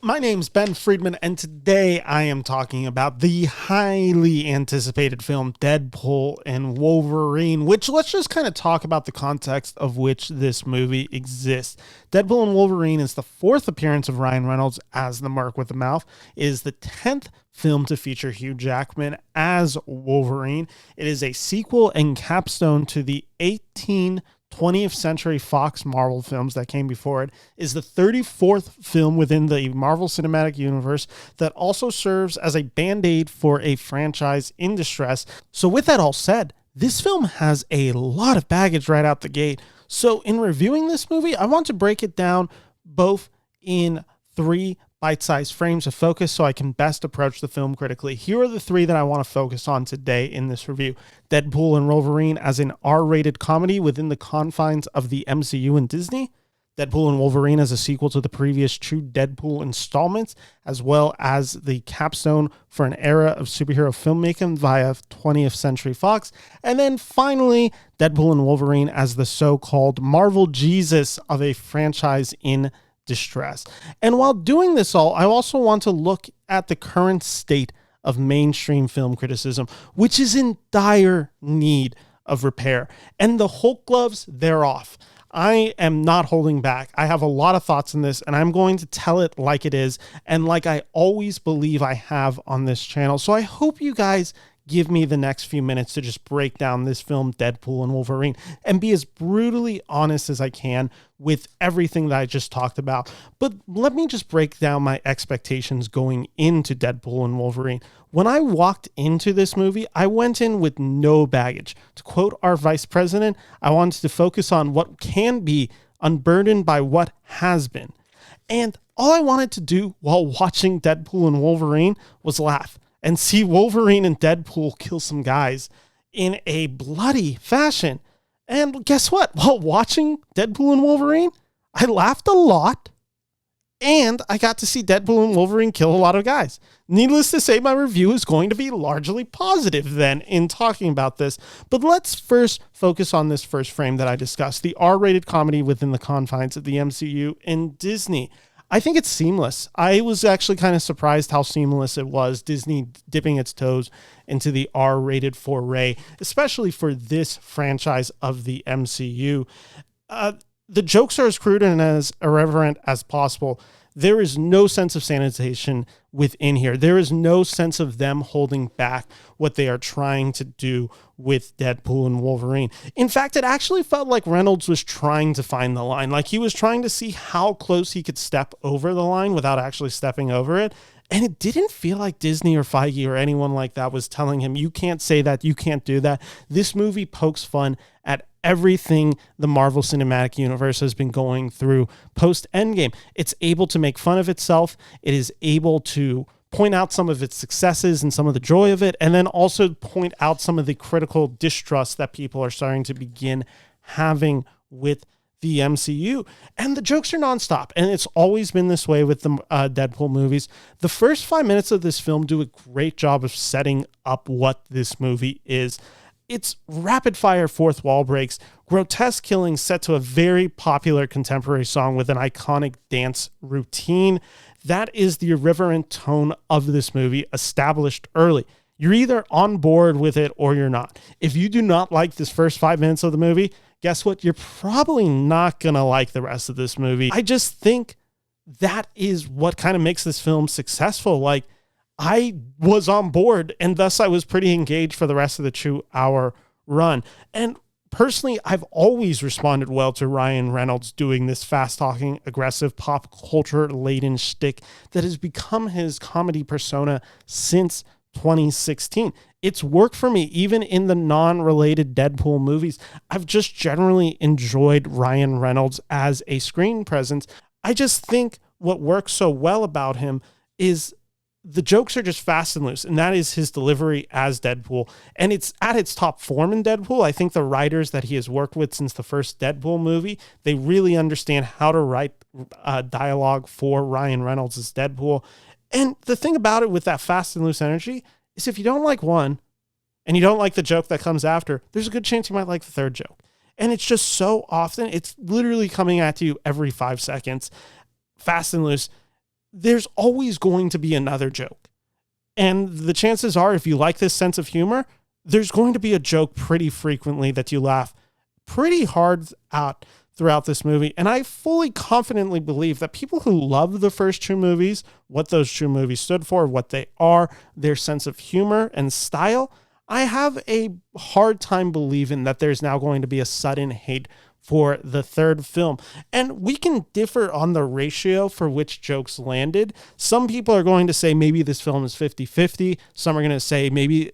My name's Ben Friedman, and today I am talking about the highly anticipated film Deadpool and Wolverine, which let's just kind of talk about the context of which this movie exists. Deadpool and Wolverine is the fourth appearance of Ryan Reynolds as the Merc with the Mouth. It is the 10th film to feature Hugh Jackman as Wolverine. It is a sequel and capstone to the 20th Century Fox Marvel films that came before it, is the 34th film within the Marvel Cinematic Universe that also serves as a band-aid for a franchise in distress. So with that all said, this film has a lot of baggage right out the gate. So in reviewing this movie, I want to break it down both in three bite-sized frames of focus so I can best approach the film critically. Here are the three that I want to focus on today in this review. Deadpool and Wolverine as an R-rated comedy within the confines of the MCU and Disney. Deadpool and Wolverine as a sequel to the previous true Deadpool installments, as well as the capstone for an era of superhero filmmaking via 20th Century Fox. And then finally, Deadpool and Wolverine as the so-called Marvel Jesus of a franchise in distress. And while doing this all, I also want to look at the current state of mainstream film criticism, which is in dire need of repair. And the Hulk gloves, they're off. I am not holding back. I have a lot of thoughts on this, and I'm going to tell it like it is, and like I always believe I have on this channel. So I hope you guys give me the next few minutes to just break down this film, Deadpool and Wolverine, and be as brutally honest as I can with everything that I just talked about. But let me just break down my expectations going into Deadpool and Wolverine. When I walked into this movie, I went in with no baggage. To quote our vice president, I wanted to focus on what can be, unburdened by what has been. And all I wanted to do while watching Deadpool and Wolverine was laugh and see Wolverine and Deadpool kill some guys in a bloody fashion. And guess what? While watching Deadpool and Wolverine, I laughed a lot, and I got to see Deadpool and Wolverine kill a lot of guys. Needless to say, my review is going to be largely positive then in talking about this. But let's first focus on this first frame that I discussed, the R-rated comedy within the confines of the MCU and Disney. I think it's seamless. I was actually kind of surprised how seamless it was, Disney dipping its toes into the R-rated foray, especially for this franchise of the MCU. The jokes are as crude and as irreverent as possible. There is no sense of sanitation within here. There is no sense of them holding back what they are trying to do with Deadpool and Wolverine. In fact, it actually felt like Reynolds was trying to find the line. Like he was trying to see how close he could step over the line without actually stepping over it. And it didn't feel like Disney or Feige or anyone like that was telling him, you can't say that, you can't do that. This movie pokes fun at everything the Marvel Cinematic Universe has been going through post-Endgame. It's able to make fun of itself. It is able to point out some of its successes and some of the joy of it, and then also point out some of the critical distrust that people are starting to begin having with the MCU. And the jokes are nonstop, and it's always been this way with the Deadpool movies. The first 5 minutes of this film do a great job of setting up what this movie is. It's rapid-fire fourth wall breaks, grotesque killings set to a very popular contemporary song with an iconic dance routine. That is the irreverent tone of this movie established early. You're either on board with it or you're not. If you do not like this first 5 minutes of the movie, guess what? You're probably not going to like the rest of this movie. I just think that is what kind of makes this film successful. Like, I was on board, and thus I was pretty engaged for the rest of the 2-hour run. And personally, I've always responded well to Ryan Reynolds doing this fast-talking, aggressive, pop culture-laden shtick that has become his comedy persona since 2016. It's worked for me, even in the non-related Deadpool movies. I've just generally enjoyed Ryan Reynolds as a screen presence. I just think what works so well about him is the jokes are just fast and loose, and that is his delivery as Deadpool. And it's at its top form in Deadpool. I think the writers that he has worked with since the first Deadpool movie, they really understand how to write dialogue for Ryan Reynolds as Deadpool. And the thing about it with that fast and loose energy is if you don't like one and you don't like the joke that comes after, there's a good chance you might like the third joke. And it's just so often, it's literally coming at you every 5 seconds. Fast and loose. there's always going to be another joke. And the chances are, if you like this sense of humor, there's going to be a joke pretty frequently that you laugh pretty hard at throughout this movie. And I fully confidently believe that people who love the first two movies, what those two movies stood for, what they are, their sense of humor and style, I have a hard time believing that there's now going to be a sudden hate for the third film. And we can differ on the ratio for which jokes landed. Some people are going to say maybe this film is 50-50. Some are going to say maybe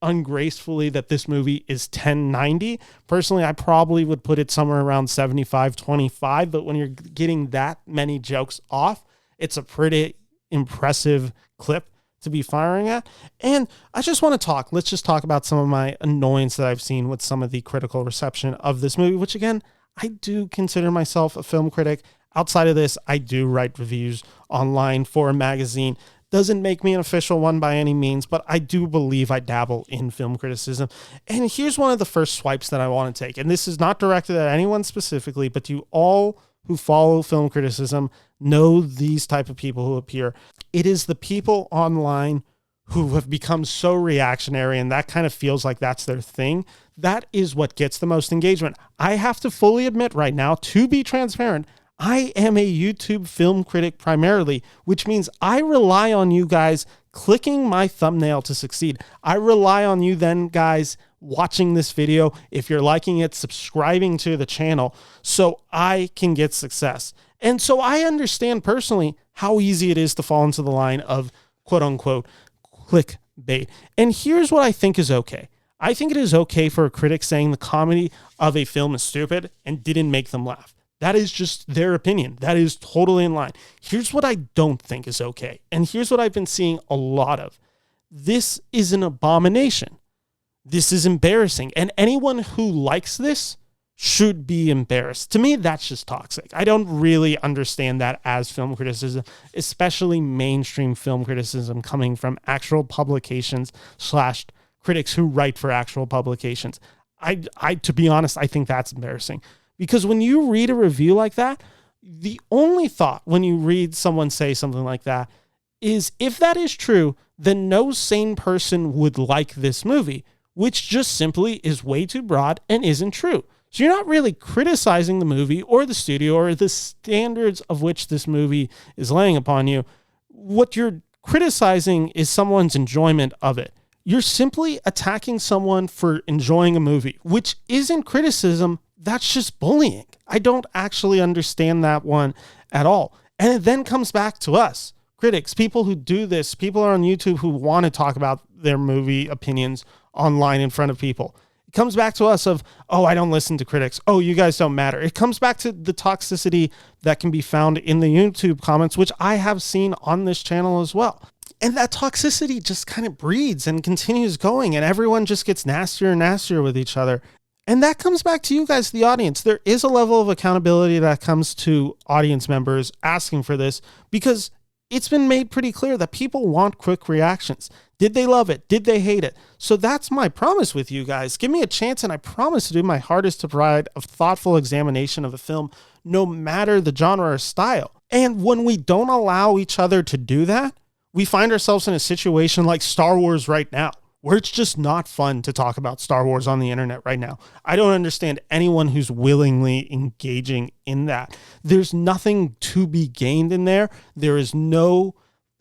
ungracefully that this movie is 10-90. Personally, I probably would put it somewhere around 75-25, but when you're getting that many jokes off, it's a pretty impressive clip to be firing at. And I just want to let's just talk about some of my annoyance that I've seen with some of the critical reception of this movie, which again, I do consider myself a film critic. Outside of this, I do write reviews online for a magazine. Doesn't make me an official one by any means, but I do believe I dabble in film criticism. And here's one of the first swipes that I want to take. And this is not directed at anyone specifically, but you all who follow film criticism know these type of people who appear. It is the people online who have become so reactionary, and that kind of feels like that's their thing. That is what gets the most engagement. I have to fully admit right now, to be transparent, I am a YouTube film critic primarily, which means I rely on you guys clicking my thumbnail to succeed. I rely on you then, guys, watching this video, if you're liking it, subscribing to the channel so I can get success. And so I understand personally how easy it is to fall into the line of quote unquote clickbait. And here's what I think is okay. I think it is okay for a critic saying the comedy of a film is stupid and didn't make them laugh. That is just their opinion. That is totally in line. Here's what I don't think is okay. And here's what I've been seeing a lot of. This is an abomination. This is embarrassing. And anyone who likes this should be embarrassed. To me, that's just toxic. I don't really understand that as film criticism, especially mainstream film criticism coming from actual publications / critics who write for actual publications. To be honest, I think that's embarrassing. Because when you read a review like that, the only thought when you read someone say something like that is, if that is true, then no sane person would like this movie, which just simply is way too broad and isn't true. So you're not really criticizing the movie or the studio or the standards of which this movie is laying upon you. What you're criticizing is someone's enjoyment of it. You're simply attacking someone for enjoying a movie, which isn't criticism. That's just bullying. I don't actually understand that one at all. And it then comes back to us, critics, people who do this, people are on YouTube who want to talk about their movie opinions online in front of people. It comes back to us of, oh, I don't listen to critics. Oh, you guys don't matter. It comes back to the toxicity that can be found in the YouTube comments, which I have seen on this channel as well. And that toxicity just kind of breeds and continues going, and everyone just gets nastier and nastier with each other. And that comes back to you guys, the audience. There is a level of accountability that comes to audience members asking for this, because it's been made pretty clear that people want quick reactions. Did they love it? Did they hate it? So that's my promise with you guys. Give me a chance, and I promise to do my hardest to provide a thoughtful examination of a film, no matter the genre or style. And when we don't allow each other to do that, we find ourselves in a situation like Star Wars right now, where it's just not fun to talk about Star Wars on the internet right now. I don't understand anyone who's willingly engaging in that. There's nothing to be gained in there. There is no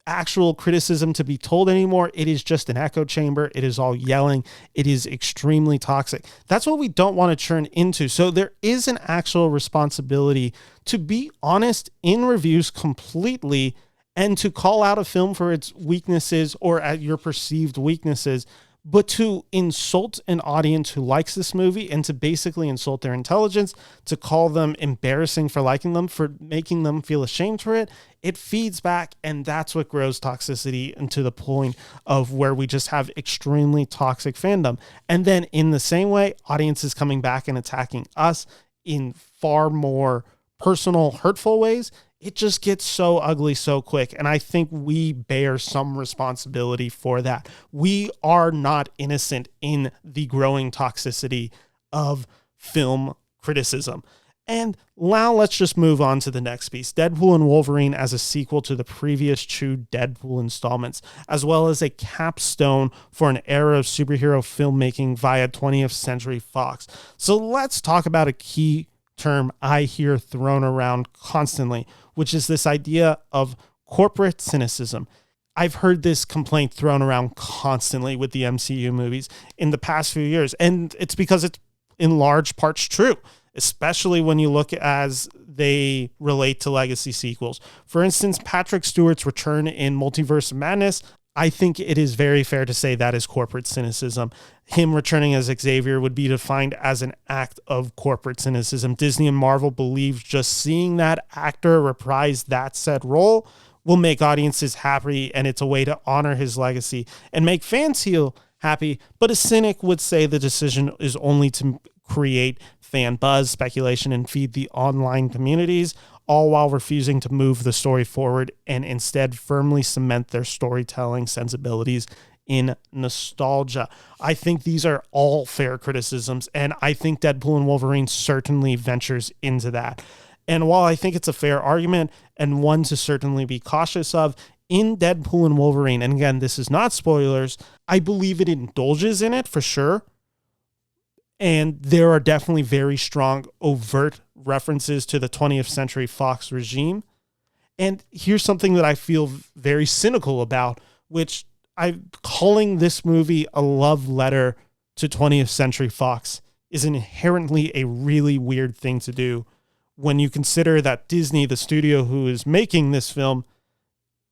actual criticism to be told anymore. It is just an echo chamber. It is all yelling. It is extremely toxic. That's what we don't want to turn into. So there is an actual responsibility to be honest in reviews completely, and to call out a film for its weaknesses or at your perceived weaknesses, but to insult an audience who likes this movie and to basically insult their intelligence, to call them embarrassing for liking them, for making them feel ashamed for it, it feeds back, and that's what grows toxicity into the point of where we just have extremely toxic fandom. And then in the same way, audiences coming back and attacking us in far more personal, hurtful ways. It just gets so ugly so quick. And I think we bear some responsibility for that. We are not innocent in the growing toxicity of film criticism. And now let's just move on to the next piece. Deadpool and Wolverine as a sequel to the previous two Deadpool installments, as well as a capstone for an era of superhero filmmaking via 20th Century Fox. So let's talk about a key term I hear thrown around constantly, which is this idea of corporate cynicism. I've heard this complaint thrown around constantly with the MCU movies in the past few years, and it's because it's in large parts true, especially when you look as they relate to legacy sequels. For instance, Patrick Stewart's return in Multiverse of Madness, I think it is very fair to say that is corporate cynicism. Him returning as Xavier would be defined as an act of corporate cynicism. Disney and Marvel believe just seeing that actor reprise that said role will make audiences happy, and it's a way to honor his legacy and make fans feel happy. But a cynic would say the decision is only to create fan buzz, speculation, and feed the online communities, all while refusing to move the story forward and instead firmly cement their storytelling sensibilities in nostalgia. I think these are all fair criticisms, and I think Deadpool and Wolverine certainly ventures into that. And while I think it's a fair argument and one to certainly be cautious of, in Deadpool and Wolverine, and again, this is not spoilers, I believe it indulges in it for sure. And there are definitely very strong overt references to the 20th Century Fox regime. And here's something that I feel very cynical about, which I'm calling this movie a love letter to 20th Century Fox is inherently a really weird thing to do when you consider that Disney, the studio who is making this film,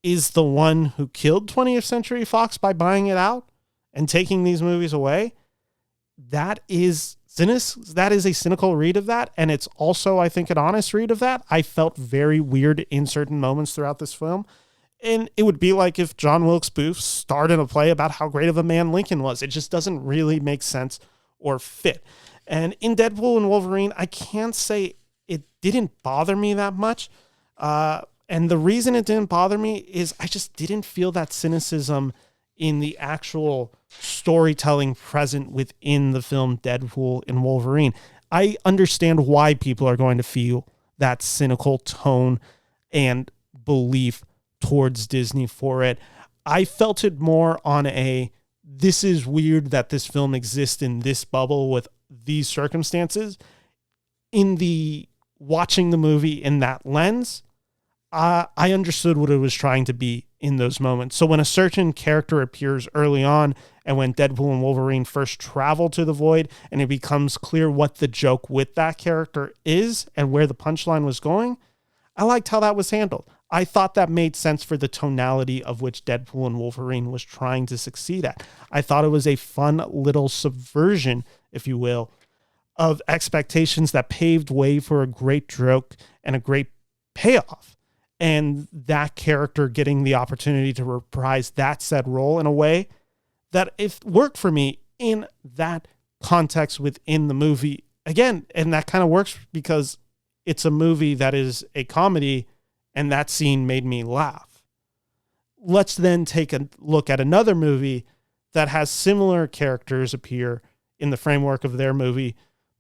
is the one who killed 20th Century Fox by buying it out and taking these movies away. That is a cynical read of that, and it's also, I think, an honest read of that. I felt very weird in certain moments throughout this film, and it would be like if John Wilkes Booth starred in a play about how great of a man Lincoln was. It just doesn't really make sense or fit. And in Deadpool and Wolverine, I can't say it didn't bother me that much. And the reason it didn't bother me is I just didn't feel that cynicism in the actual storytelling present within the film Deadpool and Wolverine. I understand why people are going to feel that cynical tone and belief towards Disney for it. I felt it more on this is weird that this film exists in this bubble with these circumstances. In the watching the movie in that lens, I understood what it was trying to be in those moments. So when a certain character appears early on, and when Deadpool and Wolverine first travel to the void, and it becomes clear what the joke with that character is and where the punchline was going, I liked how that was handled. I thought that made sense for the tonality of which Deadpool and Wolverine was trying to succeed at. I thought it was a fun little subversion, if you will, of expectations that paved way for a great joke and a great payoff. And that character getting the opportunity to reprise that said role in a way that it worked for me in that context within the movie. Again, and that kind of works because it's a movie that is a comedy, and that scene made me laugh. Let's then take a look at another movie that has similar characters appear in the framework of their movie,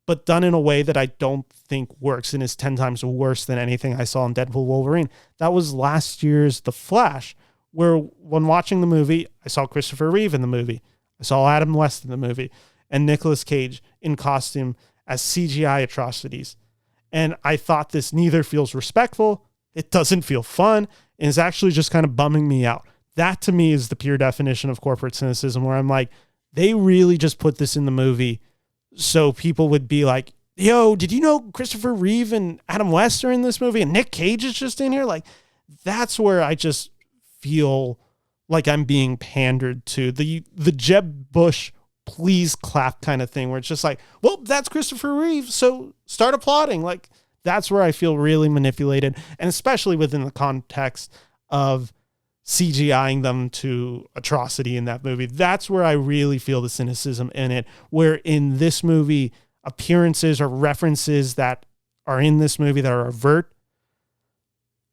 but done in a way that I don't think works and is 10 times worse than anything I saw in Deadpool Wolverine. That was last year's The Flash, where when watching the movie, I saw Christopher Reeve in the movie. I saw Adam West in the movie and Nicolas Cage in costume as CGI atrocities. And I thought this neither feels respectful, it doesn't feel fun, and is actually just kind of bumming me out. That to me is the pure definition of corporate cynicism, where I'm like, they really just put this in the movie so people would be like, yo, did you know Christopher Reeve and Adam West are in this movie and Nick Cage is just in here? Like, that's where I just feel like I'm being pandered to. The Jeb Bush please clap kind of thing, where it's just like, well, that's Christopher Reeve, so start applauding. Like, that's where I feel really manipulated, and especially within the context of CGIing them to atrocity in that movie. That's where I really feel the cynicism in it, where in this movie, appearances or references that are in this movie that are overt,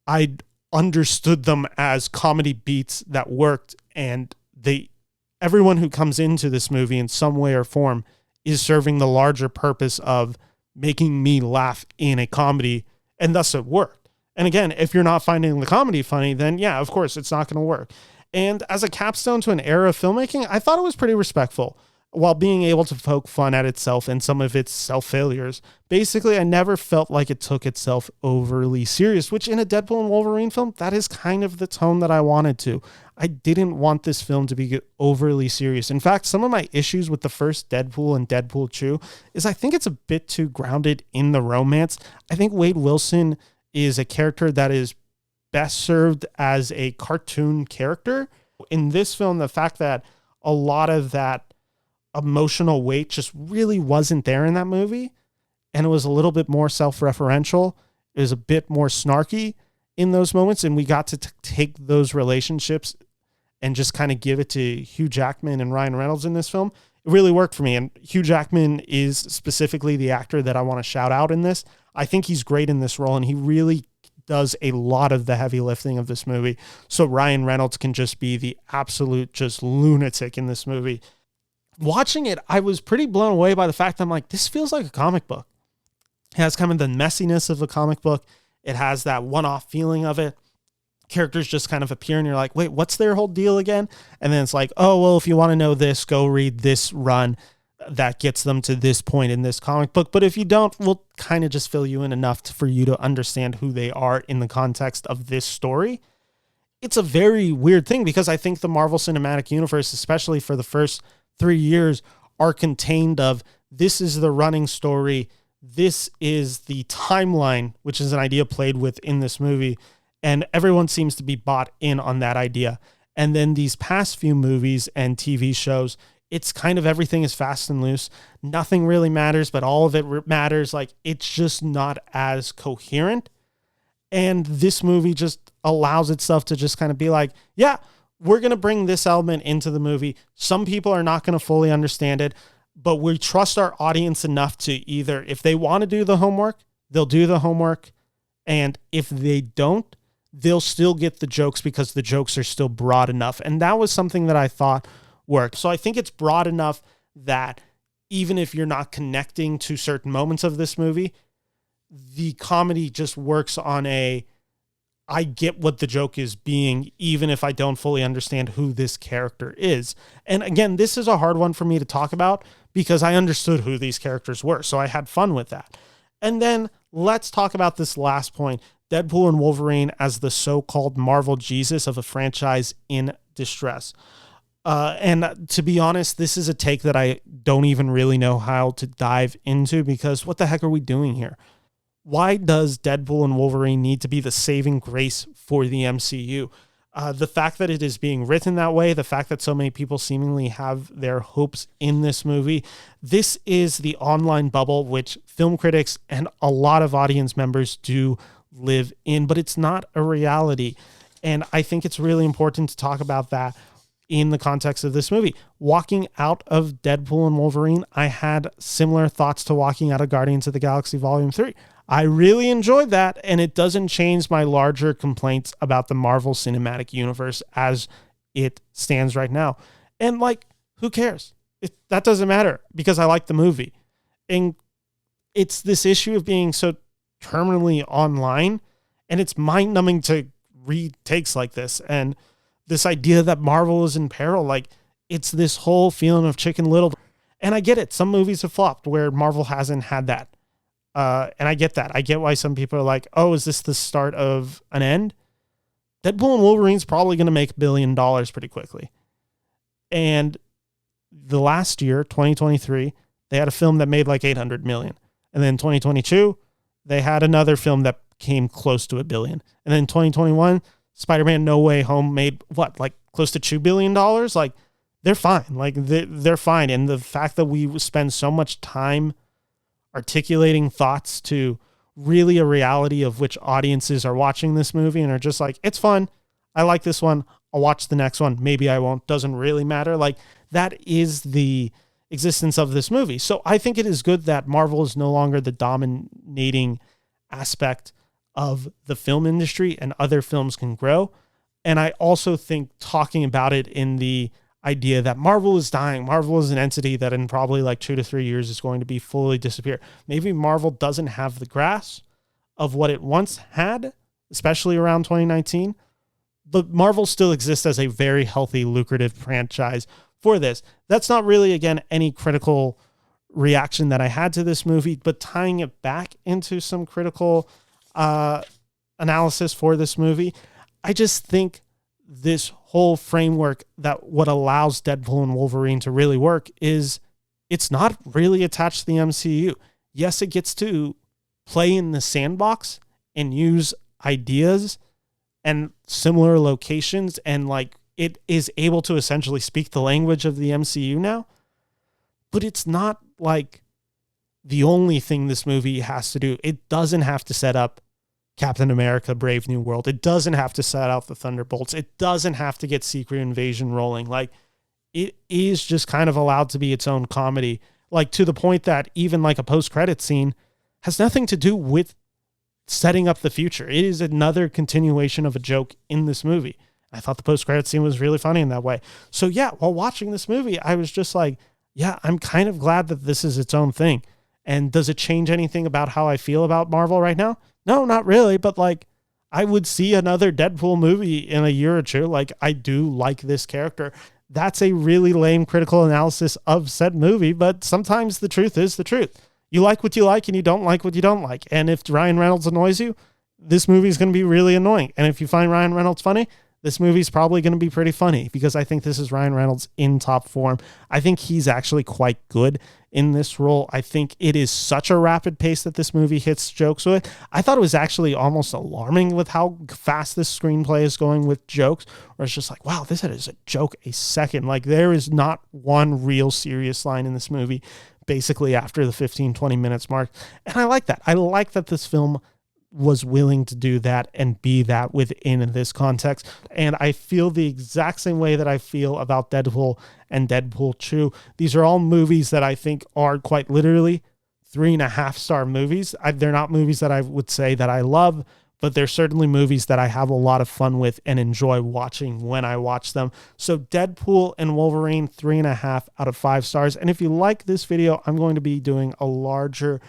I understood them as comedy beats that worked, and everyone who comes into this movie in some way or form is serving the larger purpose of making me laugh in a comedy, and thus it worked. And again, if you're not finding the comedy funny, then yeah, of course, it's not going to work. And as a capstone to an era of filmmaking, I thought it was pretty respectful while being able to poke fun at itself and some of its self-failures. Basically, I never felt like it took itself overly serious, which in a Deadpool and Wolverine film, that is kind of the tone that I wanted to. I didn't want this film to be overly serious. In fact, some of my issues with the first Deadpool and Deadpool 2 is I think it's a bit too grounded in the romance. I think Wade Wilson is a character that is best served as a cartoon character. In this film, the fact that a lot of that emotional weight just really wasn't there in that movie, and it was a little bit more self-referential. It was a bit more snarky in those moments, and we got to take those relationships and just kind of give it to Hugh Jackman and Ryan Reynolds in this film. It really worked for me, and Hugh Jackman is specifically the actor that I want to shout out in this. I think he's great in this role, and he really does a lot of the heavy lifting of this movie. So Ryan Reynolds can just be the absolute just lunatic in this movie. Watching it, I was pretty blown away by the fact that I'm like, this feels like a comic book. It has kind of the messiness of a comic book. It has that one-off feeling of it. Characters just kind of appear and you're like, wait, what's their whole deal again? And then it's like, oh, well, if you want to know this, go read this run that gets them to this point in this comic book. But if you don't, we'll kind of just fill you in enough for you to understand who they are in the context of this story. It's a very weird thing because I think the Marvel Cinematic Universe, especially for the first 3 years, are contained of this is the running story. This is the timeline, which is an idea played with in this movie. And everyone seems to be bought in on that idea. And then these past few movies and TV shows, it's kind of everything is fast and loose. Nothing really matters, but all of it matters. Like, it's just not as coherent. And this movie just allows itself to just kind of be like, yeah, we're going to bring this element into the movie. Some people are not going to fully understand it, but we trust our audience enough to either, if they want to do the homework, they'll do the homework. And if they don't, they'll still get the jokes because the jokes are still broad enough. And that was something that I thought worked. So I think it's broad enough that even if you're not connecting to certain moments of this movie, the comedy just works on I get what the joke is being, even if I don't fully understand who this character is. And again, this is a hard one for me to talk about because I understood who these characters were. So I had fun with that. And then let's talk about this last point, Deadpool and Wolverine as the so-called Marvel Jesus of a franchise in distress. And to be honest, this is a take that I don't even really know how to dive into because what the heck are we doing here? Why does Deadpool and Wolverine need to be the saving grace for the MCU? The fact that it is being written that way, the fact that so many people seemingly have their hopes in this movie, this is the online bubble which film critics and a lot of audience members do live in, but it's not a reality. And I think it's really important to talk about that in the context of this movie. Walking out of Deadpool and Wolverine, I had similar thoughts to walking out of Guardians of the Galaxy Volume 3. I really enjoyed that, and it doesn't change my larger complaints about the Marvel Cinematic Universe as it stands right now. And like, who cares? That doesn't matter because I like the movie. And it's this issue of being so terminally online, and it's mind-numbing to read takes like this. And this idea that Marvel is in peril, like it's this whole feeling of Chicken Little. And I get it. Some movies have flopped where Marvel hasn't had that. And I get that. I get why some people are like, oh, is this the start of an end? Deadpool and Wolverine's probably going to make $1 billion pretty quickly. And the last year, 2023, they had a film that made like 800 million. And then 2022, they had another film that came close to $1 billion. And then 2021, Spider-Man No Way Home made what, like close to $2 billion? Like they're fine. Like they're fine. And the fact that we spend so much time articulating thoughts to really a reality of which audiences are watching this movie and are just like, it's fun. I like this one. I'll watch the next one. Maybe I won't. Doesn't really matter. Like that is the existence of this movie. So I think it is good that Marvel is no longer the dominating aspect of the film industry and other films can grow. And I also think talking about it in the idea that Marvel is dying. Marvel is an entity that in probably like 2 to 3 years is going to be fully disappear. Maybe Marvel doesn't have the grasp of what it once had, especially around 2019, but Marvel still exists as a very healthy, lucrative franchise for this. That's not really, again, any critical reaction that I had to this movie, but tying it back into some critical analysis for this movie, I just think this whole framework that what allows Deadpool and Wolverine to really work is it's not really attached to the MCU. Yes, it gets to play in the sandbox and use ideas and similar locations, and like it is able to essentially speak the language of the MCU now, but it's not like the only thing this movie has to do. It doesn't have to set up Captain America Brave New World. It doesn't have to set out the Thunderbolts. It doesn't have to get Secret Invasion rolling. Like, it is just kind of allowed to be its own comedy, like to the point that even like a post-credit scene has nothing to do with setting up the future. It is another continuation of a joke in this movie. I thought the post-credit scene was really funny in that way. So yeah, while watching this movie, I was just like, yeah, I'm kind of glad that this is its own thing. And does it change anything about how I feel about Marvel right now? No, not really. But like, I would see another Deadpool movie in a year or two. Like, I do like this character. That's a really lame critical analysis of said movie, but sometimes the truth is the truth. You like what you like and you don't like what you don't like. And if Ryan Reynolds annoys you, this movie is going to be really annoying. And if you find Ryan Reynolds funny, this movie's probably going to be pretty funny, because I think this is Ryan Reynolds in top form. I think he's actually quite good in this role. I think it is such a rapid pace that this movie hits jokes with. I thought it was actually almost alarming with how fast this screenplay is going with jokes, where it's just like, wow, this is a joke a second. Like, there is not one real serious line in this movie, basically after the 15, 20 minutes mark. And I like that. I like that this film was willing to do that and be that within this context. And I feel the exact same way that I feel about Deadpool and Deadpool 2. These are all movies that I think are quite literally 3.5-star movies. They're not movies that I would say that I love, but they're certainly movies that I have a lot of fun with and enjoy watching when I watch them. So Deadpool and Wolverine, 3.5 out of 5 stars. And if you like this video, I'm going to be doing a larger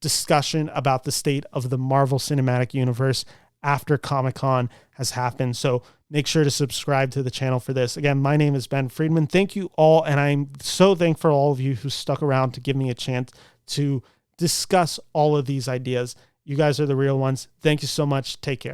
discussion about the state of the Marvel Cinematic Universe after Comic-Con has happened. So make sure to subscribe to the channel for this. Again, my name is Ben Friedman. Thank you all, and I'm so thankful for all of you who stuck around to give me a chance to discuss all of these ideas. You guys are the real ones. Thank you so much. Take care.